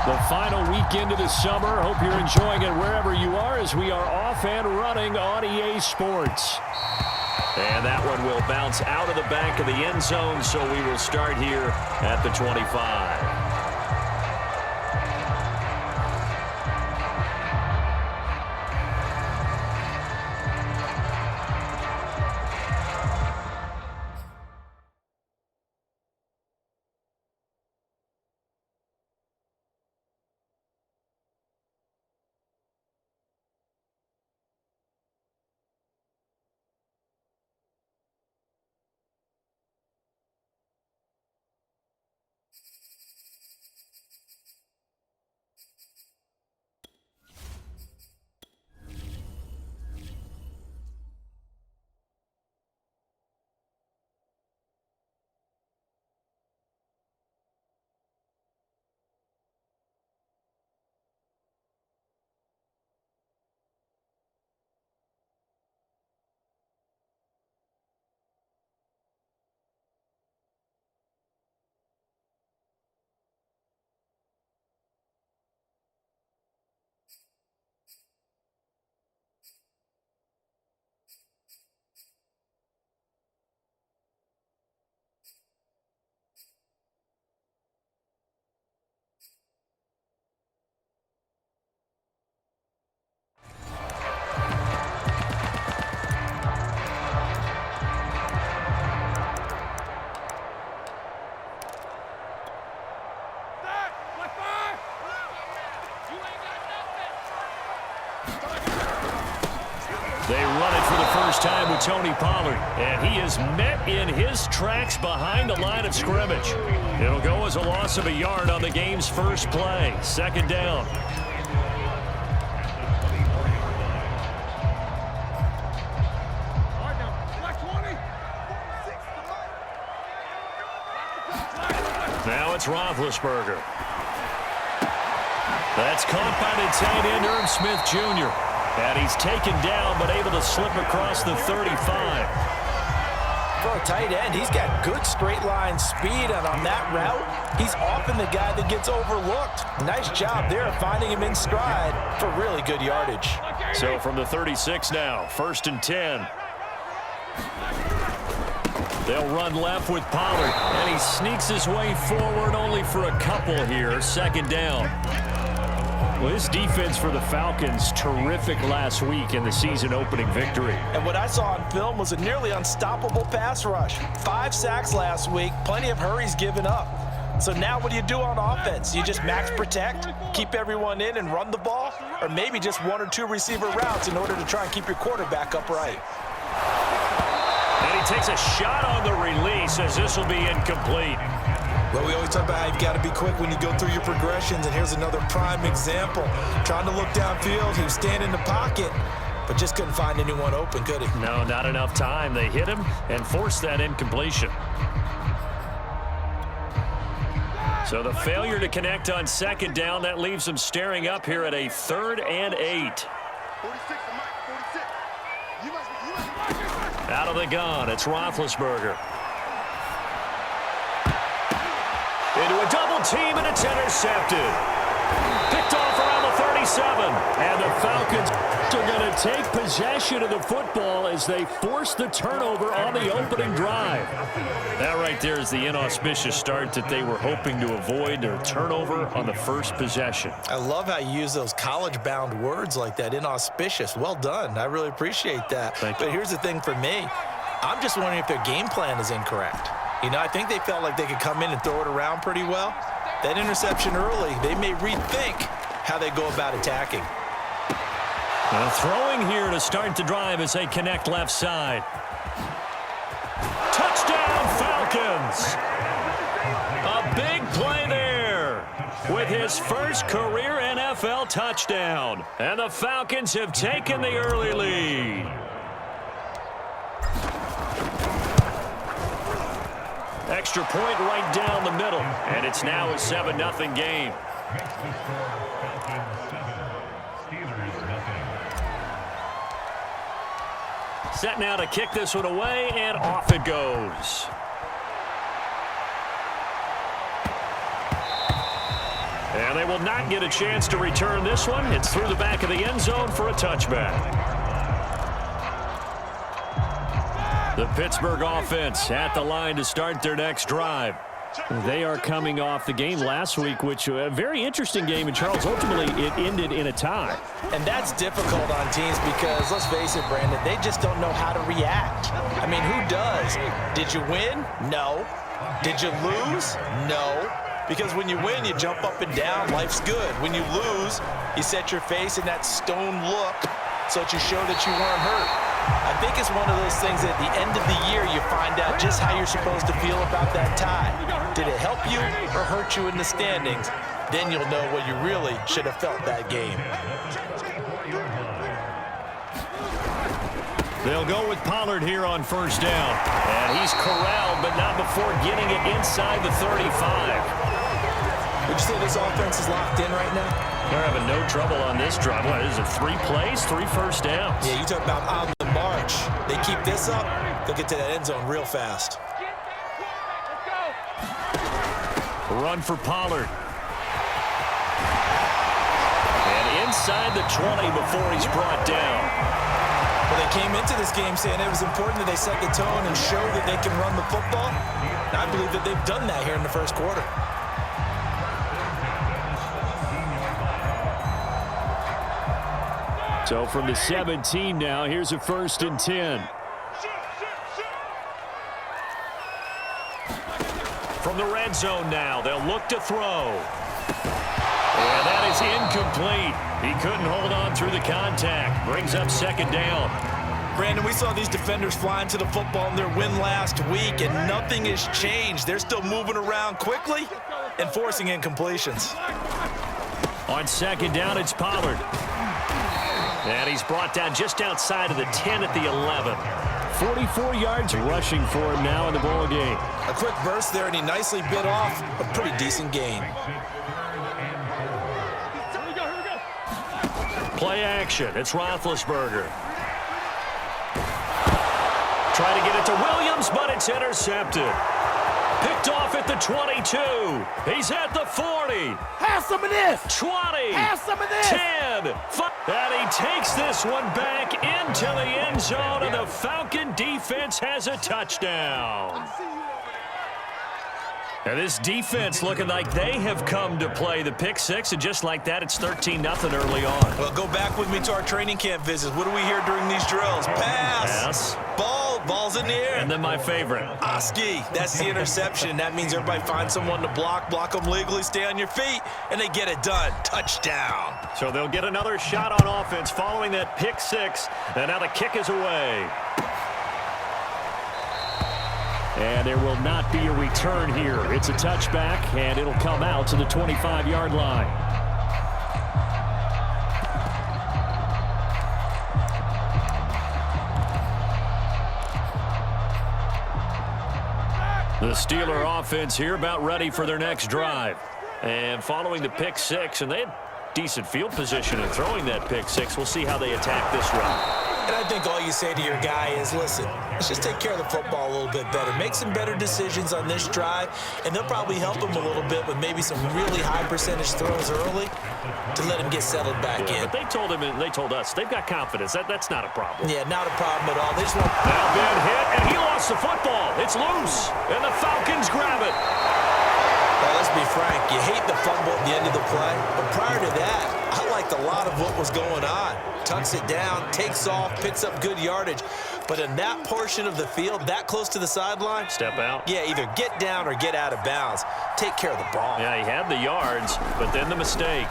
The final weekend of the summer. Hope you're enjoying it wherever you are as we are off and running on EA Sports. And that one will bounce out of the back of the end zone, so we will start here at the 25. They run it for the first time with Tony Pollard, and he is met in his tracks behind the line of scrimmage. It'll go as a loss of a yard on the game's first play. Second down. Now it's Roethlisberger. That's caught by the tight end, Irv Smith Jr. And he's taken down, but able to slip across the 35. For a tight end, he's got good straight line speed, and on that route, he's often the guy that gets overlooked. Nice job there finding him in stride for really good yardage. So from the 36 now, 1st and 10. They'll run left with Pollard, and he sneaks his way forward only for a couple here. Second down. Well, this defense for the Falcons, terrific last week in the season-opening victory. And what I saw on film was a nearly unstoppable pass rush. 5 sacks last week, plenty of hurries given up. So now what do you do on offense? You just max protect, keep everyone in and run the ball, or maybe just 1 or 2 receiver routes in order to try and keep your quarterback upright. And he takes a shot on the release as this will be incomplete. Well, we always talk about how you've got to be quick when you go through your progressions, and here's another prime example. Trying to look downfield, he was standing in the pocket, but just couldn't find anyone open, could he? No, not enough time. They hit him and forced that incompletion. So the failure to connect on second down, that leaves him staring up here at a 3rd and 8. Out of the gun, it's Roethlisberger. Into a double team, and it's intercepted. Picked off around the 37. And the Falcons are going to take possession of the football as they force the turnover on the opening drive. That right there is the inauspicious start that they were hoping to avoid, their turnover on the first possession. I love how you use those college-bound words like that, inauspicious. Well done. I really appreciate that. Thank you. But here's the thing for me. I'm just wondering if their game plan is incorrect. You know, I think they felt like they could come in and throw it around pretty well. That interception early, they may rethink how they go about attacking. Now throwing here to start the drive as they connect left side. Touchdown, Falcons! A big play there with his first career NFL touchdown. And the Falcons have taken the early lead. Extra point right down the middle, and it's now a 7-0 game. Set now to kick this one away, and off it goes. And they will not get a chance to return this one. It's through the back of the end zone for a touchback. The Pittsburgh offense at the line to start their next drive. They are coming off the game last week, which was a very interesting game. And, Charles, ultimately it ended in a tie. And that's difficult on teams because, let's face it, Brandon, they just don't know how to react. I mean, who does? Did you win? No. Did you lose? No. Because when you win, you jump up and down. Life's good. When you lose, you set your face in that stone look so that you show that you weren't hurt. I think it's one of those things that at the end of the year you find out just how you're supposed to feel about that tie. Did it help you or hurt you in the standings? Then you'll know what you really should have felt that game. They'll go with Pollard here on first down. And he's corralled, but not before getting it inside the 35. Would you say this offense is locked in right now? They're having no trouble on this drive. What is it, 3 plays, 3 first downs? Yeah, you talk about on the march. They keep this up, they'll get to that end zone real fast. Run for Pollard. And inside the 20 before he's brought down. Well, they came into this game saying it was important that they set the tone and show that they can run the football. And I believe that they've done that here in the first quarter. So from the 17 now, here's a 1st and 10. From the red zone now, they'll look to throw. And that is incomplete. He couldn't hold on through the contact. Brings up 2nd down. Brandon, we saw these defenders flying to the football in their win last week, and nothing has changed. They're still moving around quickly and forcing incompletions. On 2nd down, it's Pollard. And he's brought down just outside of the 10 at the 11. 44 yards rushing for him now in the ball game. A quick burst there, and he nicely bit off a pretty decent gain. Play action. It's Roethlisberger. Try to get it to Williams, but it's intercepted. Picked off at the 22. He's at the 40. Have some of this. 20. Have some of this. 10. 5. And he takes this one back into the end zone, and the Falcon defense has a touchdown. And this defense looking like they have come to play the pick six, and just like that, it's 13-0 early on. Well, go back with me to our training camp visits. What do we hear during these drills? Pass. Ball's in the air. And then my favorite. Oski, that's the interception. That means everybody finds someone to block them legally, stay on your feet, and they get it done. Touchdown. So they'll get another shot on offense following that pick six, and now the kick is away. And there will not be a return here. It's a touchback, and it'll come out to the 25-yard line. The Steeler offense here about ready for their next drive. And following the pick six, and they had decent field position in throwing that pick six. We'll see how they attack this run. And I think all you say to your guy is, listen, let's just take care of the football a little bit better. Make some better decisions on this drive, and they'll probably help him a little bit with maybe some really high percentage throws early to let him get settled back in. But they told him and they told us they've got confidence. That's not a problem. Yeah, not a problem at all. They just want... Now bad hit, and he lost the football. It's loose, and the Falcons grab it. Well, let's be frank. You hate the fumble at the end of the play, but prior to that, I liked a lot of what was going on. Tucks it down, takes off, picks up good yardage. But in that portion of the field, that close to the sideline, step out. Yeah, either get down or get out of bounds. Take care of the ball. Yeah, he had the yards, but then the mistake.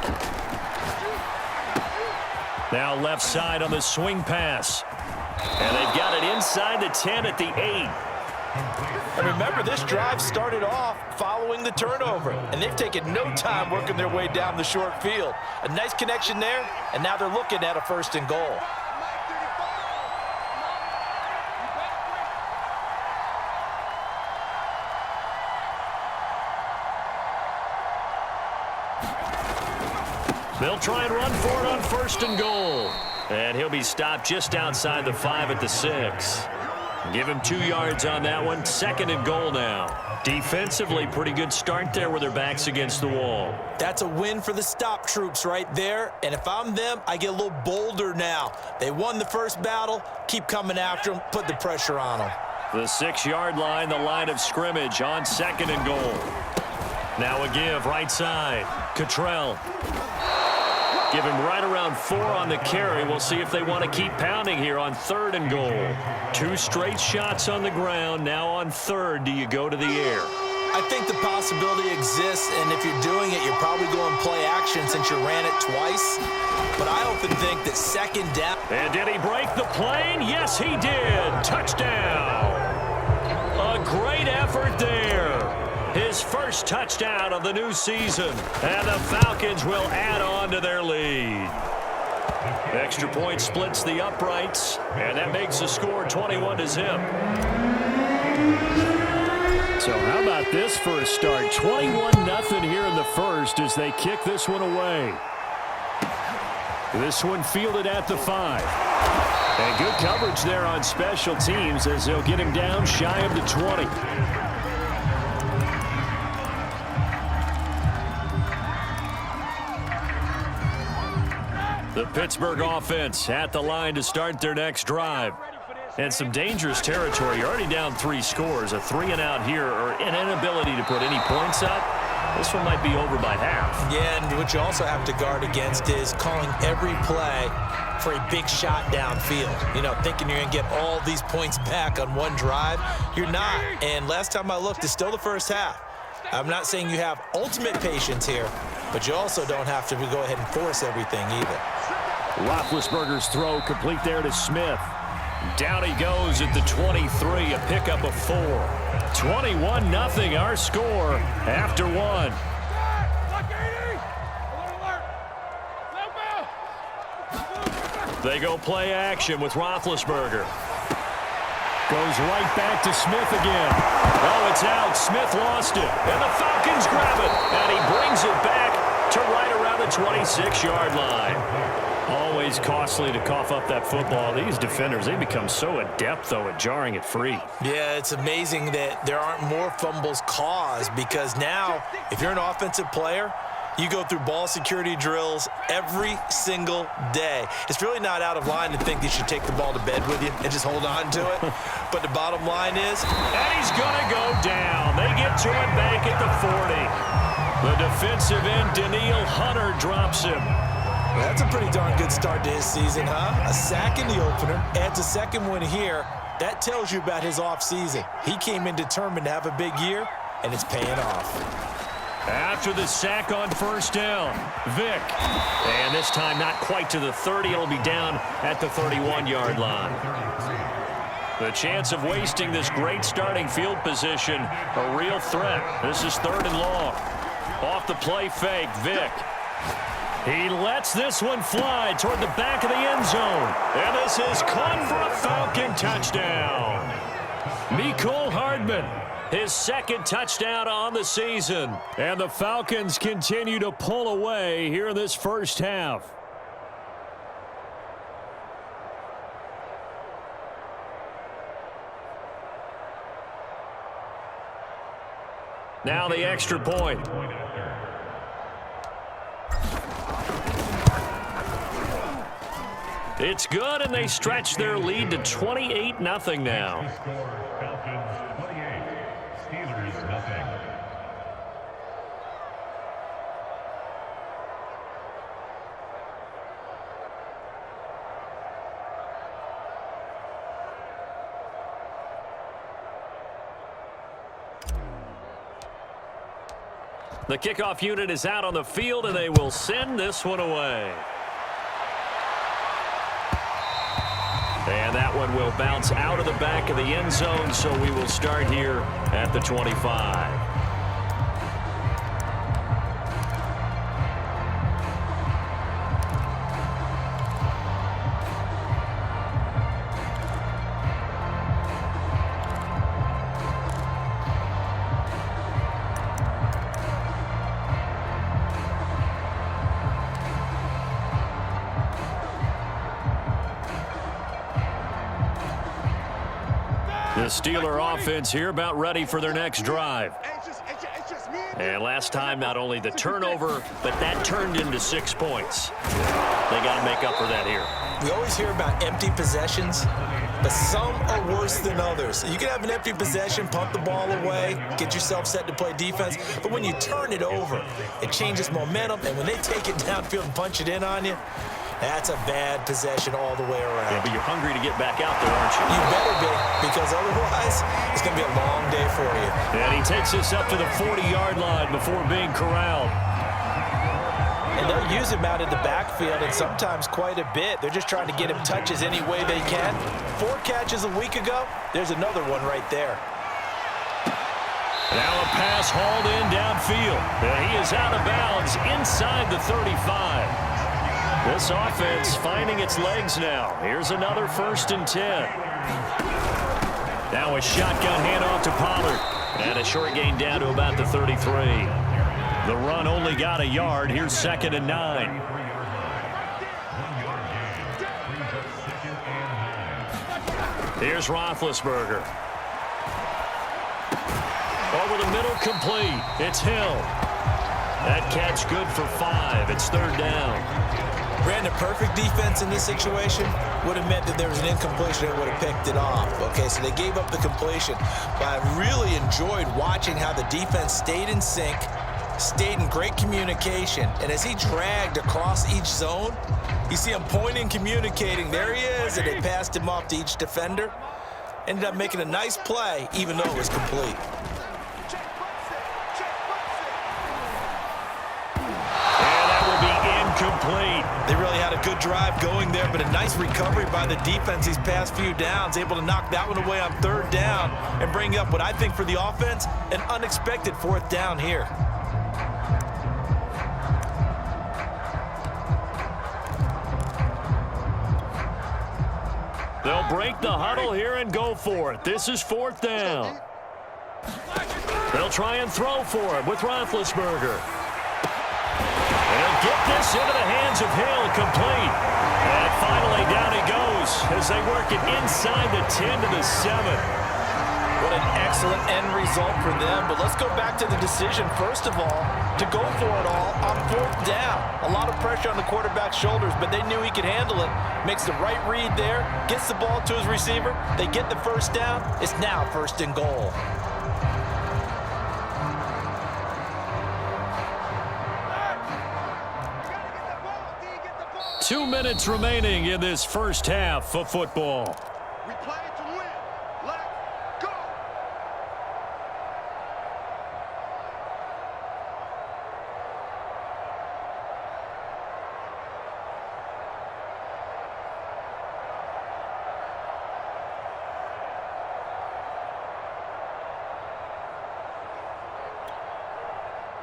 Now left side on the swing pass. And they've got it inside the 10 at the 8. And remember, this drive started off following the turnover, and they've taken no time working their way down the short field. A nice connection there, and now they're looking at a 1st and goal. They'll try and run for it on 1st and goal. And he'll be stopped just outside the 5 at the 6. Give him 2 yards on that one. 2nd and goal now. Defensively, pretty good start there with their backs against the wall. That's a win for the stop troops right there. And if I'm them, I get a little bolder now. They won the first battle. Keep coming after them. Put the pressure on them. The 6-yard line, the line of scrimmage on 2nd and goal. Now a give, right side. Cottrell. Give him right around 4 on the carry. We'll see if they want to keep pounding here on 3rd and goal. 2 straight shots on the ground. Now on 3rd, do you go to the air? I think the possibility exists, and if you're doing it, you're probably going play action since you ran it twice. But I often think that 2nd down. And did he break the plane? Yes, he did. Touchdown. A great effort there. His first touchdown of the new season. And the Falcons will add on to their lead. Extra point splits the uprights, and that makes the score 21-0. So how about this for a start? 21-0 here in the first as they kick this one away. This one fielded at the 5. And good coverage there on special teams as they'll get him down shy of the 20. The Pittsburgh offense at the line to start their next drive. And some dangerous territory. You're already down 3 scores. A 3-and-out here or an inability to put any points up. This one might be over by half. Yeah, and what you also have to guard against is calling every play for a big shot downfield. You know, thinking you're going to get all these points back on one drive. You're not. And last time I looked, it's still the first half. I'm not saying you have ultimate patience here, but you also don't have to go ahead and force everything either. Roethlisberger's throw complete there to Smith. Down he goes at the 23, a pickup of 4. 21-0 our score after 1. They go play action with Roethlisberger. Goes right back to Smith again. Oh, it's out. Smith lost it. And the Falcons grab it. And he brings it back to right around the 26-yard line. Always costly to cough up that football. These defenders, they become so adept, though, at jarring it free. Yeah, it's amazing that there aren't more fumbles caused because now, if you're an offensive player, you go through ball security drills every single day. It's really not out of line to think you should take the ball to bed with you and just hold on to it. But the bottom line is... And he's going to go down. They get to him back at the 40. The defensive end, Danielle Hunter, drops him. That's a pretty darn good start to his season, huh? A sack in the opener, adds a second one here. That tells you about his offseason. He came in determined to have a big year, and it's paying off. After the sack on first down, Vick. And this time not quite to the 30. It'll be down at the 31-yard line. The chance of wasting this great starting field position, a real threat. This is 3rd and long. Off the play fake, Vick. He lets this one fly toward the back of the end zone. And this is caught for a Falcon touchdown. Mecole Hardman, his 2nd touchdown on the season. And the Falcons continue to pull away here in this first half. Now the extra point. It's good, and they stretch their lead to 28-0 now. Falcons 28, Steelers 0. The kickoff unit is out on the field, and they will send this one away. And that one will bounce out of the back of the end zone, so we will start here at the 25. The Steeler offense here about ready for their next drive. And last time, not only the turnover, but that turned into 6 points. They got to make up for that here. We always hear about empty possessions, but some are worse than others. You can have an empty possession, punt the ball away, get yourself set to play defense, but when you turn it over, it changes momentum, and when they take it downfield and punch it in on you, that's a bad possession all the way around. Yeah, but you're hungry to get back out there, aren't you? You better be, because otherwise, it's going to be a long day for you. And he takes us up to the 40-yard line before being corralled. And they'll use him out in the backfield, and sometimes quite a bit. They're just trying to get him touches any way they can. 4 catches a week ago. There's another one right there. Now a pass hauled in downfield. He is out of bounds inside the 35. This offense finding its legs now. Here's another 1st and 10. Now a shotgun handoff to Pollard. And a short gain down to about the 33. The run only got a yard. Here's 2nd and 9. Here's Roethlisberger. Over the middle, complete. It's Hill. That catch good for 5. It's 3rd down. Brandon, perfect defense in this situation would have meant that there was an incompletion and would have picked it off. Okay, so they gave up the completion. But I really enjoyed watching how the defense stayed in sync, stayed in great communication. And as he dragged across each zone, you see him pointing, communicating. There he is, and they passed him off to each defender. Ended up making a nice play, even though it was complete. Complete. They really had a good drive going there, but a nice recovery by the defense these past few downs, able to knock that one away on 3rd down and bring up what I think for the offense, an unexpected 4th down here. They'll break the huddle here and go for it. This is 4th down. They'll try and throw for it with Roethlisberger. They'll get this into the hands of Hill, complete. And finally down he goes as they work it inside the 10 to the 7. What an excellent end result for them. But let's go back to the decision, first of all, to go for it all on 4th down. A lot of pressure on the quarterback's shoulders, but they knew he could handle it. Makes the right read there, gets the ball to his receiver. They get the 1st down. It's now 1st and goal. 2 minutes remaining in this first half of football. We play to win. Let's go.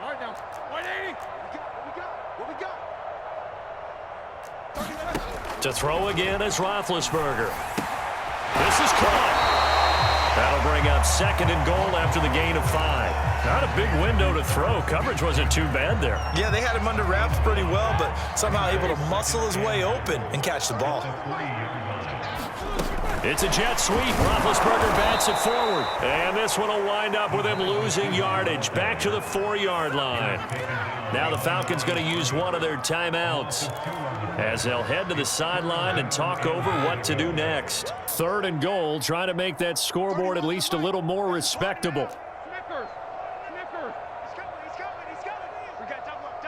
All right, now 180. What we got? To throw again is Roethlisberger. This is caught. That'll bring up 2nd and goal after the gain of 5. Not a big window to throw. Coverage wasn't too bad there. Yeah, they had him under wraps pretty well, but somehow able to muscle his way open and catch the ball. It's a jet sweep. Roethlisberger bats it forward. And this one will wind up with him losing yardage. Back to the 4-yard line. Now the Falcons going to use one of their timeouts as they'll head to the sideline and talk over what to do next. 3rd and goal, trying to make that scoreboard at least a little more respectable. Snickers. He's coming. We got double up.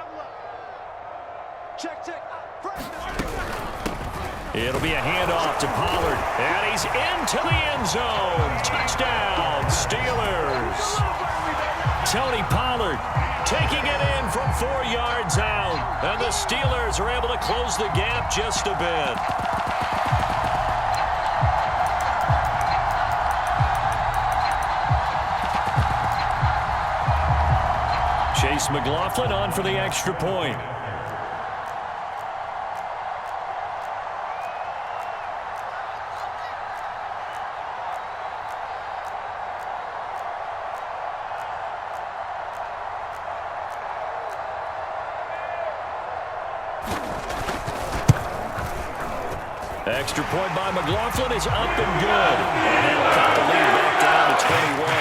Check. It'll be a handoff to Pollard, and he's into the end zone. Touchdown, Steelers. Tony Pollard taking it in from 4 yards out, and the Steelers are able to close the gap just a bit. Chase McLaughlin on for the extra point. Extra point by McLaughlin is up and good. And he'll cut the lead back down to 21.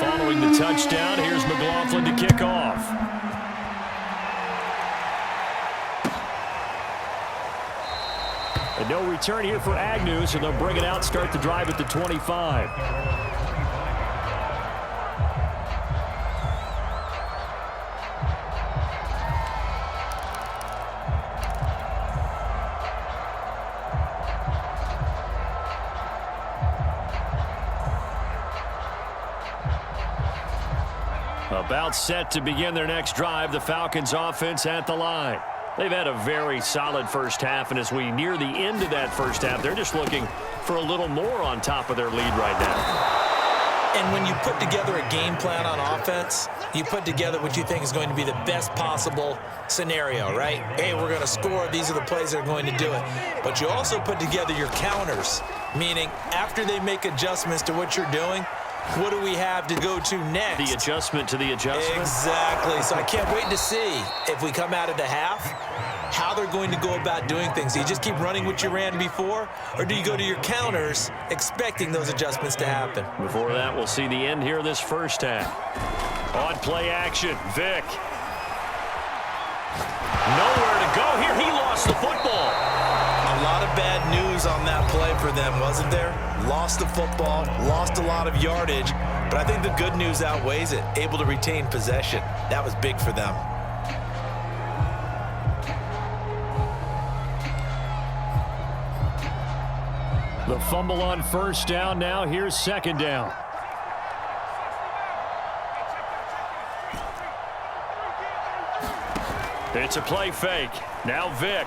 Following the touchdown, here's McLaughlin to kick off. And no return here for Agnew, so they'll bring it out, start the drive at the 25. About set to begin their next drive, the Falcons offense at the line. They've had a very solid first half, and as we near the end of that first half, they're just looking for a little more on top of their lead right now. And when you put together a game plan on offense, you put together what you think is going to be the best possible scenario, right? Hey, we're going to score. These are the plays that are going to do it. But you also put together your counters, meaning after they make adjustments to what you're doing, what do we have to go to next? The adjustment to the adjustment? Exactly. So I can't wait to see if we come out of the half, how they're going to go about doing things. Do you just keep running what you ran before, or do you go to your counters expecting those adjustments to happen? Before that, we'll see the end here of this first half. On play action, Vic. Nowhere to go here. He lost the football. A lot of bad news on that play for them, wasn't there? Lost the football, lost a lot of yardage, but I think the good news outweighs it. Able to retain possession. That was big for them. The fumble on first down. Now here's second down. It's a play fake. Now Vic.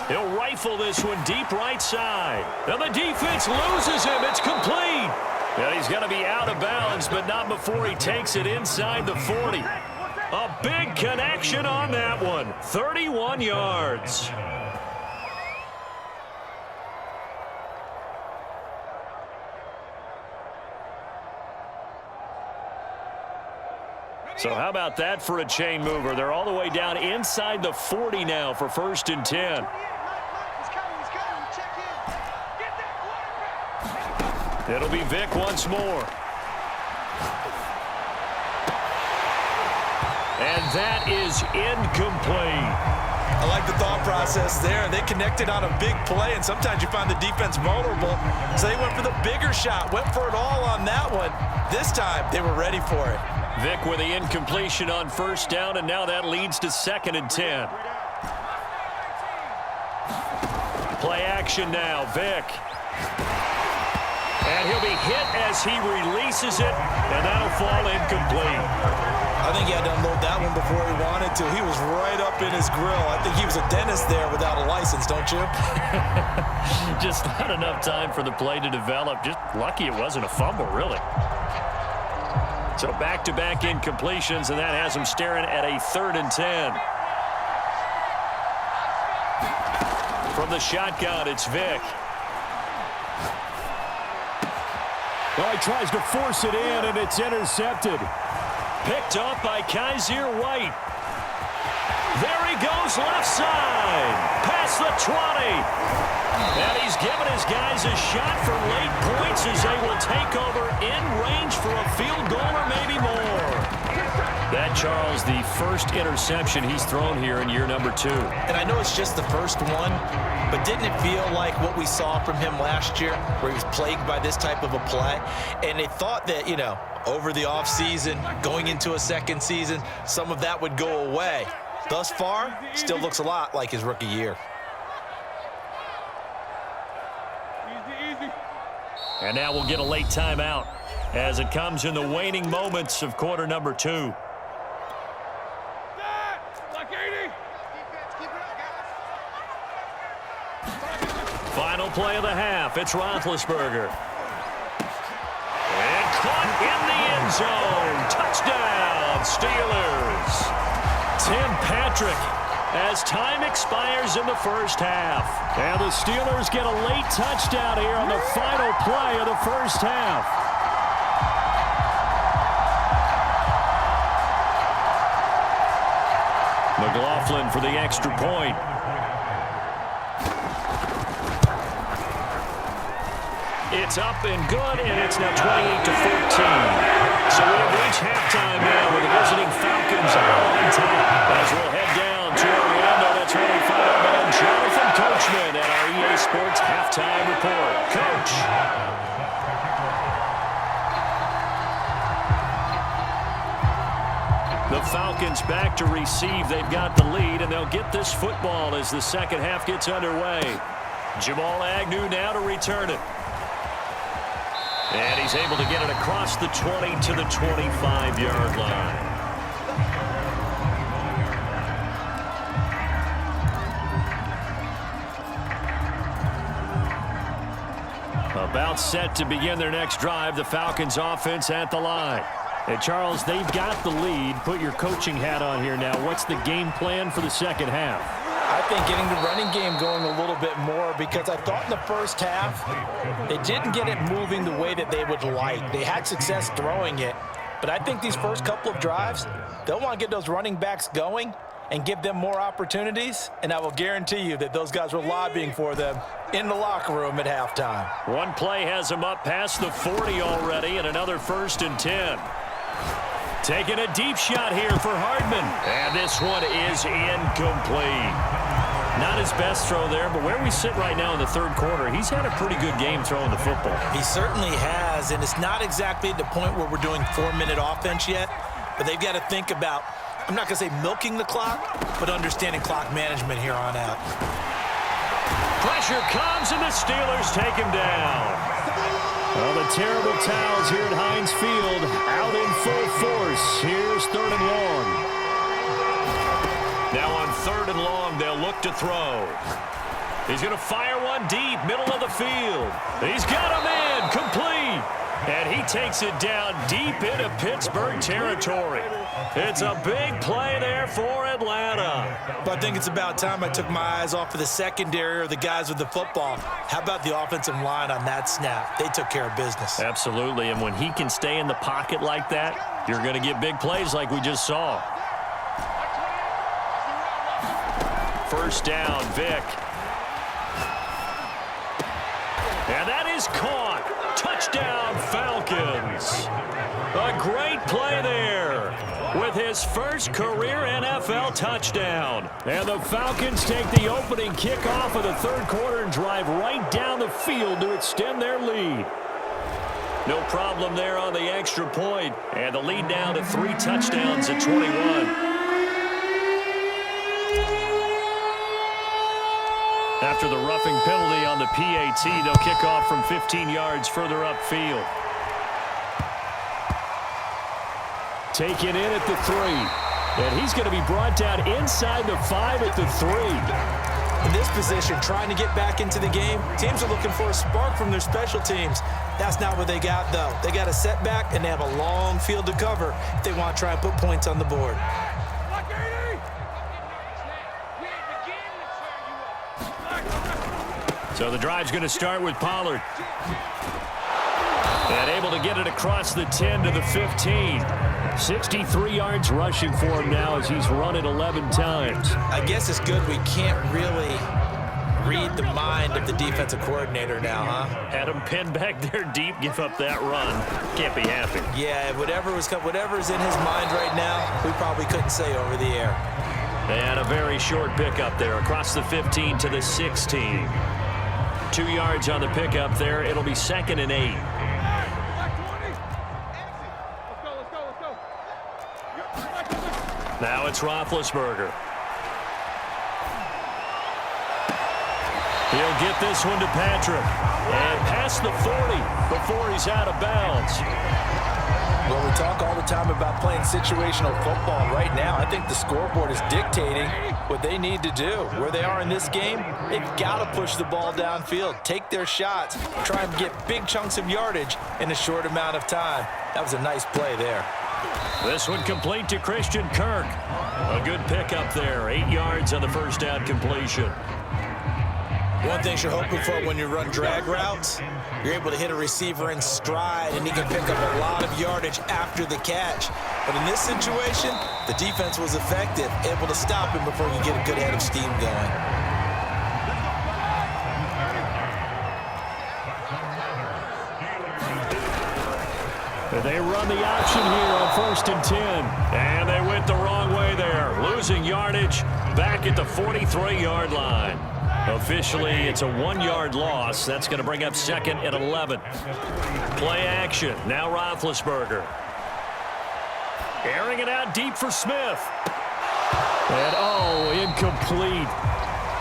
He'll rifle this one deep right side. And the defense loses him. It's complete. And he's going to be out of bounds, but not before he takes it inside the 40. A big connection on that one. 31 yards. So how about that for a chain mover? They're all the way down inside the 40 now for 1st and 10. It'll be Vic once more. And that is incomplete. I like the thought process there. They connected on a big play, and sometimes you find the defense vulnerable. So they went for the bigger shot, went for it all on that one. This time, they were ready for it. Vic with the incompletion on first down, and now that leads to 2nd and 10. Play action now, Vic. And he'll be hit as he releases it, and that'll fall incomplete. I think he had to unload that one before he wanted to. He was right up in his grill. I think he was a dentist there without a license, don't you? Just not enough time for the play to develop. Just lucky it wasn't a fumble, really. So back-to-back incompletions, and that has him staring at a 3rd and 10. From the shotgun, it's Vic. Well, he tries to force it in, and it's intercepted. Picked up by Y.R2. There he goes, left side. Past the 20. And he's given his guys a shot for late points as they will take over in range for a field goal or maybe more. That, Charles, the first interception he's thrown here in year number 2. And I know it's just the first one, but didn't it feel like what we saw from him last year, where he was plagued by this type of a play? And they thought that, you know, over the offseason, going into a second season, some of that would go away. Thus far, still looks a lot like his rookie year. And now we'll get a late timeout as it comes in the waning moments of quarter number 2. Like 80. Defense, keep it play of the half. It's Roethlisberger. And caught in the end zone. Touchdown, Steelers. Tim Patrick as time expires in the first half. And the Steelers get a late touchdown here on the final play of the first half. McLaughlin for the extra point. It's up and good, and it's now 28-14. So we have reached halftime now with the visiting Falcons on top. As we'll head down to Orlando, that's where we find our man Jonathan Coachman at our EA Sports Halftime Report. Coach. The Falcons back to receive. They've got the lead, and they'll get this football as the second half gets underway. Jamal Agnew now to return it. And he's able to get it across the 20 to the 25-yard line. About set to begin their next drive, the Falcons offense at the line. And Charles, they've got the lead. Put your coaching hat on here now. What's the game plan for the second half? I think getting the running game going a little bit more, because I thought in the first half they didn't get it moving the way that they would like. They had success throwing it, but I think these first couple of drives, they'll want to get those running backs going and give them more opportunities, and I will guarantee you that those guys were lobbying for them in the locker room at halftime. One play has them up past the 40 already, and another 1st and 10. Taking a deep shot here for Hardman. And this one is incomplete. Not his best throw there, but where we sit right now in the third quarter, he's had a pretty good game throwing the football. He certainly has, and it's not exactly at the point where we're doing 4-minute offense yet, but they've got to think about, I'm not going to say milking the clock, but understanding clock management here on out. Pressure comes, and the Steelers take him down. Well, the terrible towels here at Heinz Field out in full force. Here's 3rd and long. Now on 3rd and long, they'll look to throw. He's going to fire one deep, middle of the field. He's got him in, complete. And he takes it down deep into Pittsburgh territory. It's a big play there for Atlanta. But I think it's about time I took my eyes off of the secondary or the guys with the football. How about the offensive line on that snap? They took care of business. Absolutely, and when he can stay in the pocket like that, you're going to get big plays like we just saw. 1st down, Vic. And that is caught. Touchdown, Falcons. A great play there with his first career NFL touchdown. And the Falcons take the opening kickoff of the third quarter and drive right down the field to extend their lead. No problem there on the extra point. And the lead down to 3 touchdowns at 21. After the roughing penalty on the PAT, they'll kick off from 15 yards further upfield. Taken in at the 3. And he's going to be brought down inside the 5 at the 3. In this position, trying to get back into the game, teams are looking for a spark from their special teams. That's not what they got, though. They got a setback, and they have a long field to cover if they want to try and put points on the board. So the drive's going to start with Pollard. And able to get it across the 10 to the 15. 63 yards rushing for him now as he's run it 11 times. I guess it's good we can't really read the mind of the defensive coordinator now, huh? Had him pinned back there deep, give up that run. Can't be happy. Yeah, whatever's in his mind right now, we probably couldn't say over the air. And a very short pickup there across the 15 to the 16. 2 yards on the pickup there. It'll be 2nd and 8. Now it's Roethlisberger. He'll get this one to Patrick. And past the 40 before he's out of bounds. Well, we talk all the time about playing situational football. Right now, I think the scoreboard is dictating what they need to do. Where they are in this game, they've got to push the ball downfield, take their shots, try and get big chunks of yardage in a short amount of time. That was a nice play there. This one complete to Christian Kirk. A good pickup there. 8 yards on the first down completion. One thing you're hoping for when you run drag routes, you're able to hit a receiver in stride, and he can pick up a lot of yardage after the catch. But in this situation, the defense was effective, able to stop him before he get a good head of steam going. They run the option here on 1st and 10. And they went the wrong way there. Losing yardage back at the 43-yard line. Officially, it's a 1-yard loss. That's going to bring up 2nd and 11. Play action. Now Roethlisberger. Airing it out deep for Smith. And, incomplete.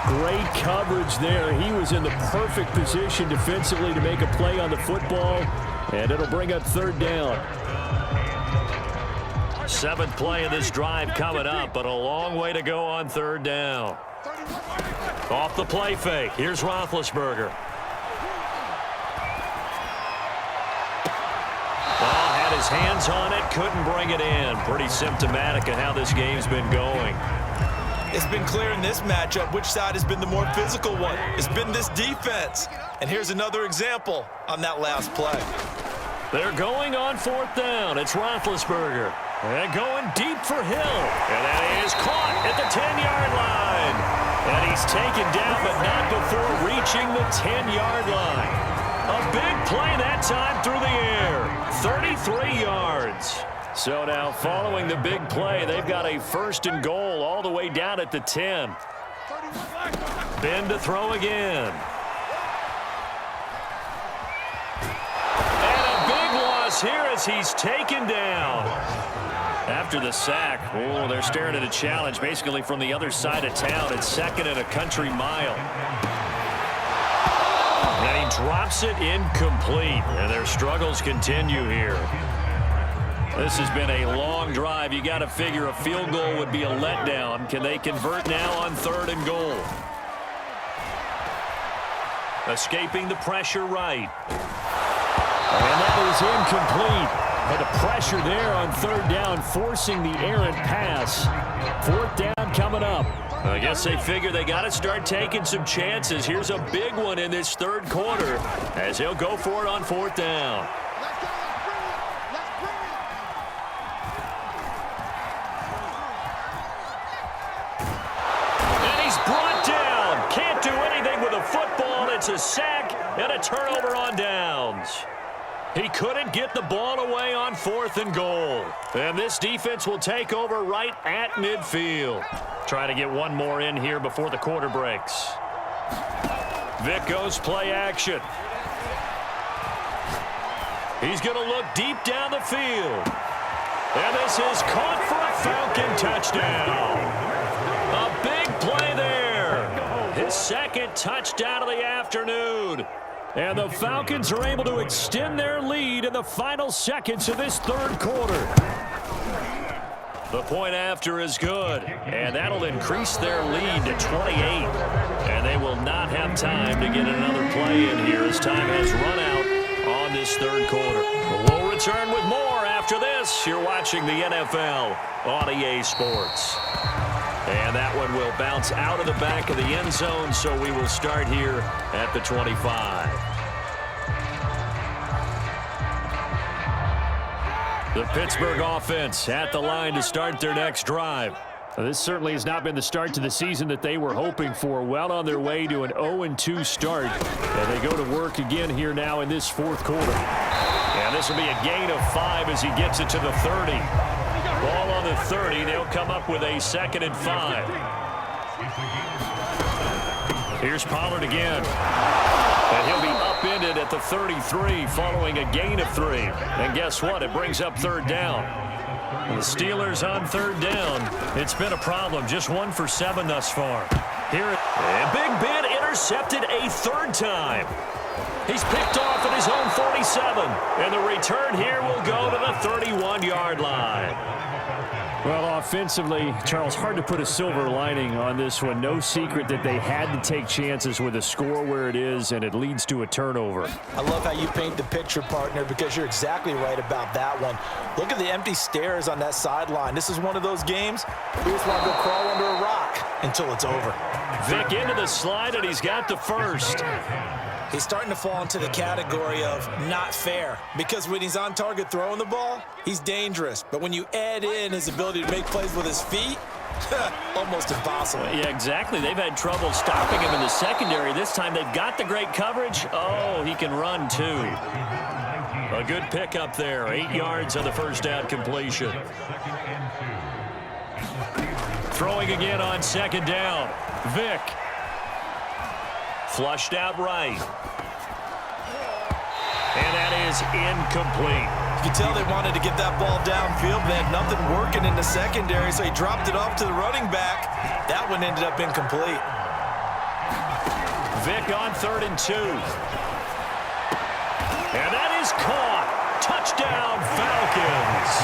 Great coverage there. He was in the perfect position defensively to make a play on the football. And it'll bring up 3rd down. 7th play of this drive coming up, but a long way to go on 3rd down. Off the play fake. Here's Roethlisberger. Ball had his hands on it, couldn't bring it in. Pretty symptomatic of how this game's been going. It's been clear in this matchup which side has been the more physical one. It's been this defense. And here's another example on that last play. They're going on 4th down. It's Roethlisberger. And going deep for Hill. And that is caught at the 10-yard line. And he's taken down, but not before reaching the 10-yard line. A big play that time through the air. 33 yards. So now following the big play, they've got a 1st and goal all the way down at the 10. Ben to throw again. And a big loss here as he's taken down. After the sack, they're staring at a challenge basically from the other side of town. It's 2nd and a country mile. And he drops it incomplete, and their struggles continue here. This has been a long drive. You got to figure a field goal would be a letdown. Can they convert now on 3rd and goal? Escaping the pressure right. And that is incomplete. But the pressure there on 3rd down, forcing the errant pass. 4th down coming up. I guess they figure they got to start taking some chances. Here's a big one in this 3rd quarter as he'll go for it on 4th down. And he's brought down. Can't do anything with a football. It's a sack and a turnover on downs. He couldn't get the ball away on 4th and goal. And this defense will take over right at midfield. Try to get one more in here before the quarter breaks. Vic goes play action. He's going to look deep down the field. And this is caught for a Falcon touchdown. A big play there. His 2nd touchdown of the afternoon. And the Falcons are able to extend their lead in the final seconds of this 3rd quarter. The point after is good, and that'll increase their lead to 28. And they will not have time to get another play in here as time has run out on this 3rd quarter. We'll return with more after this. You're watching the NFL on EA Sports. And that one will bounce out of the back of the end zone, so we will start here at the 25. The Pittsburgh offense at the line to start their next drive. This certainly has not been the start to the season that they were hoping for. Well on their way to an 0-2 start. And they go to work again here now in this 4th quarter. And this will be a gain of 5 as he gets it to the 30. Ball on the 30. They'll come up with a 2nd and 5. Here's Pollard again. And he'll be upended at the 33 following a gain of 3. And guess what? It brings up 3rd down. The Steelers on 3rd down. It's been a problem. Just 1 for 7 thus far. Here, and Big Ben intercepted a 3rd time. He's picked off at his own 45. 27. And the return here will go to the 31-yard line. Well, offensively, Charles, hard to put a silver lining on this one. No secret that they had to take chances with a score where it is, and it leads to a turnover. I love how you paint the picture, partner, because you're exactly right about that one. Look at the empty stares on that sideline. This is one of those games we just want to go crawl under a rock until it's over. Vic into the slide, and he's got the first. He's starting to fall into the category of not fair, because when he's on target throwing the ball, he's dangerous. But when you add in his ability to make plays with his feet, almost impossible. Yeah, exactly. They've had trouble stopping him in the secondary. This time they've got the great coverage. Oh, he can run too. A good pickup there. 8 yards on the first down completion. Throwing again on second down. Vic. Flushed out right. And that is incomplete. You can tell they wanted to get that ball downfield, but they had nothing working in the secondary, so he dropped it off to the running back. That one ended up incomplete. Vic on 3rd and 2. And that is caught. Touchdown, Falcons.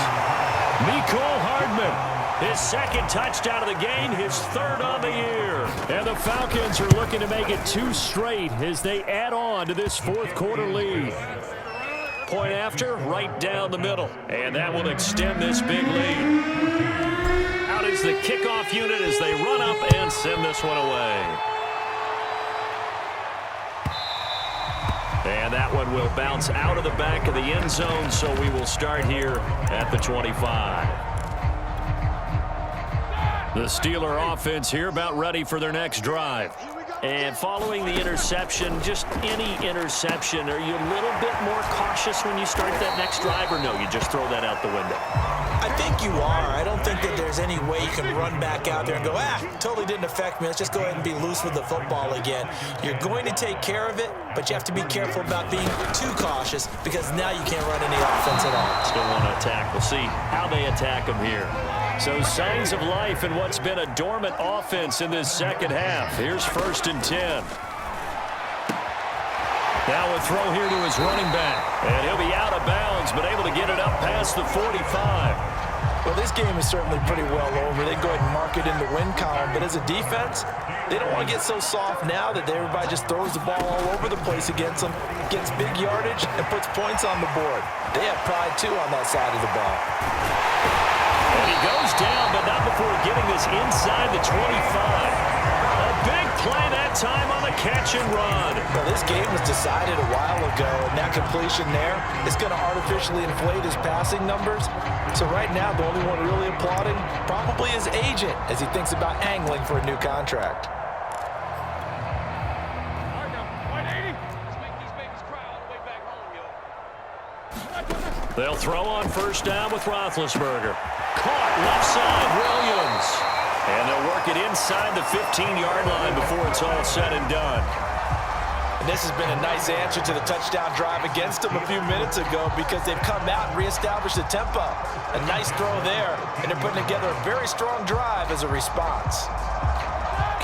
Mecole Hardman. His second touchdown of the game, his 3rd on the year. And the Falcons are looking to make it 2 straight as they add on to this 4th quarter lead. Point after, right down the middle. And that will extend this big lead. Out is the kickoff unit as they run up and send this one away. And that one will bounce out of the back of the end zone, so we will start here at the 25. The Steeler offense here about ready for their next drive. And following the interception, just any interception, are you a little bit more cautious when you start that next drive, or no, you just throw that out the window? I think you are. I don't think that there's any way you can run back out there and go, totally didn't affect me. Let's just go ahead and be loose with the football again. You're going to take care of it, but you have to be careful about being too cautious because now you can't run any offense at all. Still want to attack. We'll see how they attack them here. So signs of life in what's been a dormant offense in this second half. Here's 1st and 10. Now a throw here to his running back. And he'll be out of bounds, but able to get it up past the 45. Well, this game is certainly pretty well over. They go ahead and mark it in the win column. But as a defense, they don't want to get so soft now that everybody just throws the ball all over the place against them, gets big yardage, and puts points on the board. They have pride, too, on that side of the ball. And he goes down, but not before getting this inside the 25. A big play that time on the catch and run. Well, this game was decided a while ago, and that completion there is going to artificially inflate his passing numbers. So right now, the only one really applauding probably his agent as he thinks about angling for a new contract. They'll throw on 1st down with Roethlisberger. Caught left side, Williams. And they'll work it inside the 15-yard line before it's all said and done. And this has been a nice answer to the touchdown drive against them a few minutes ago because they've come out and reestablished the tempo. A nice throw there, and they're putting together a very strong drive as a response.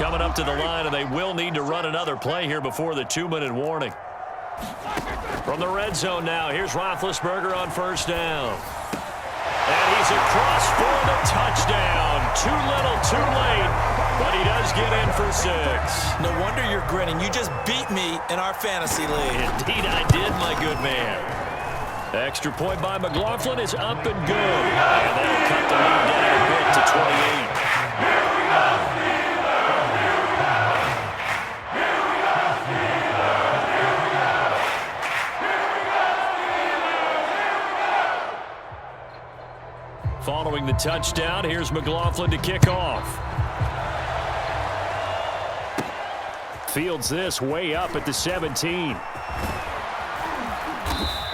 Coming up to the line, and they will need to run another play here before the 2-minute warning. From the red zone now, here's Roethlisberger on 1st down. And he's across for the touchdown. Too little, too late, but he does get in for 6. No wonder you're grinning. You just beat me in our fantasy league. Indeed I did, my good man. Extra point by McLaughlin is up and good. And that'll cut the lead down a bit to 28. Following the touchdown, here's McLaughlin to kick off. Fields this way up at the 17.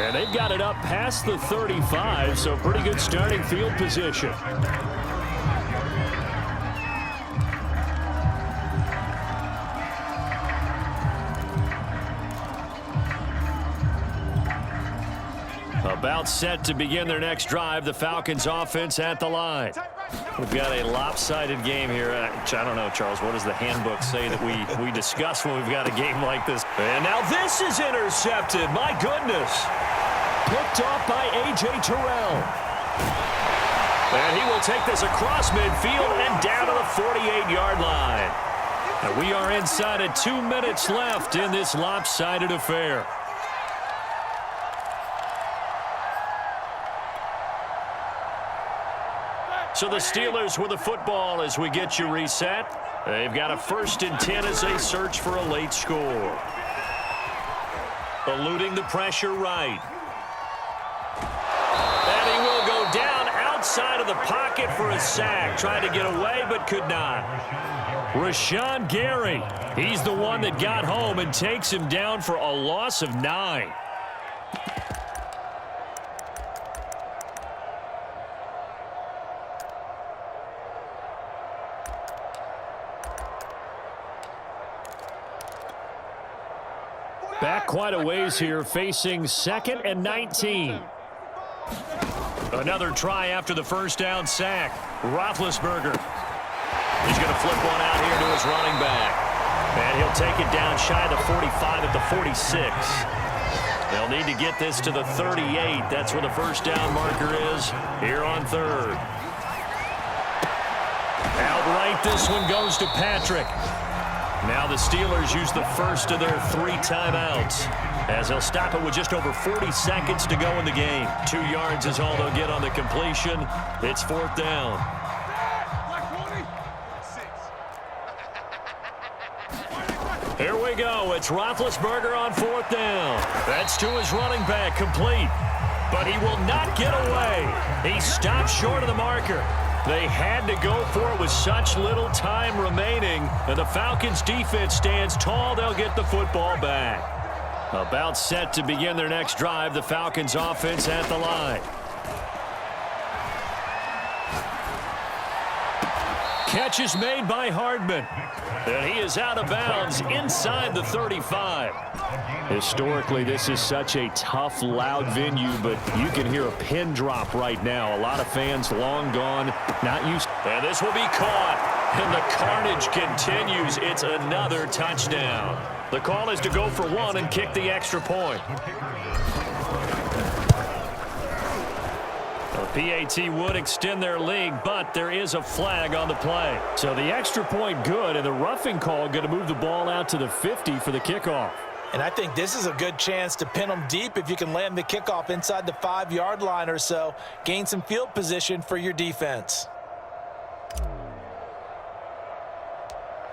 And they've got it up past the 35, so pretty good starting field position. About set to begin their next drive. The Falcons offense at the line. We've got a lopsided game here. I don't know, Charles, what does the handbook say that we discuss when we've got a game like this? And now this is intercepted. My goodness. Picked off by A.J. Terrell. And he will take this across midfield and down to the 48-yard line. And we are inside of 2 minutes left in this lopsided affair. So the Steelers with the football as we get you reset. They've got a 1st and 10 as they search for a late score. Eluding the pressure right. And he will go down outside of the pocket for a sack. Tried to get away but could not. Rashawn Gary, he's the one that got home and takes him down for a loss of 9. Back quite a ways here, facing 2nd and 19. Another try after the first down sack. Roethlisberger. He's going to flip one out here to his running back. And he'll take it down shy of the 45 at the 46. They'll need to get this to the 38. That's where the first down marker is here on 3rd. Outright, this one goes to Patrick. Now the Steelers use the first of their 3 timeouts as they'll stop it with just over 40 seconds to go in the game. 2 yards is all they'll get on the completion. It's 4th down. Here we go. It's Roethlisberger on 4th down. That's to his running back, complete. But he will not get away. He stopped short of the marker. They had to go for it with such little time remaining. And the Falcons defense stands tall. They'll get the football back. About set to begin their next drive. The Falcons offense at the line. Catch is made by Hardman. And he is out of bounds inside the 35. Historically, this is such a tough, loud venue, but you can hear a pin drop right now. A lot of fans long gone, not used. And this will be caught. And the carnage continues. It's another touchdown. The call is to go for 1 and kick the extra point. PAT would extend their lead, but there is a flag on the play. So the extra point good, and the roughing call going to move the ball out to the 50 for the kickoff. And I think this is a good chance to pin them deep if you can land the kickoff inside the 5-yard line or so. Gain some field position for your defense.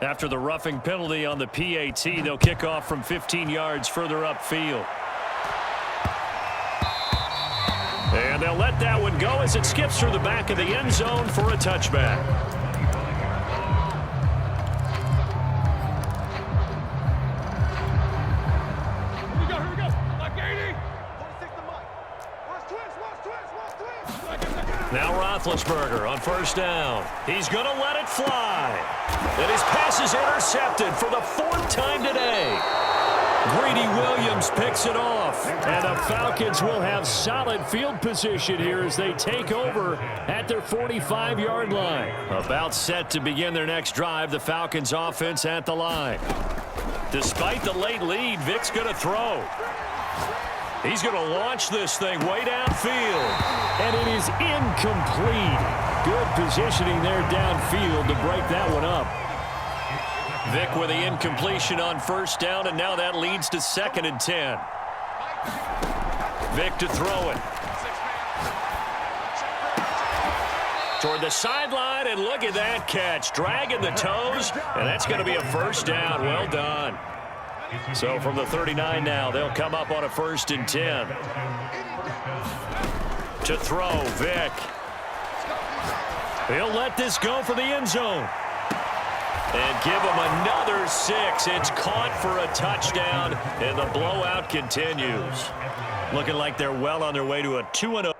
After the roughing penalty on the PAT, they'll kick off from 15 yards further upfield. And they'll let that one go as it skips through the back of the end zone for a touchback. Here we go. Like 80. 46 to Mike. Watch twist. Now Roethlisberger on 1st down. He's going to let it fly. And his pass is intercepted for the 4th time today. Greedy Williams picks it off, and the Falcons will have solid field position here as they take over at their 45-yard line. About set to begin their next drive, the Falcons offense at the line. Despite the late lead, Vic's going to throw. He's going to launch this thing way downfield, and it is incomplete. Good positioning there downfield to break that one up. Vic with the incompletion on 1st down, and now that leads to 2nd and 10. Vic to throw it. Toward the sideline, and look at that catch. Dragging the toes, and that's going to be a 1st down. Well done. So from the 39 now, they'll come up on a 1st and 10. To throw, Vic. He'll let this go for the end zone. And give him another 6. It's caught for a touchdown, and the blowout continues. Looking like they're well on their way to a 2-0.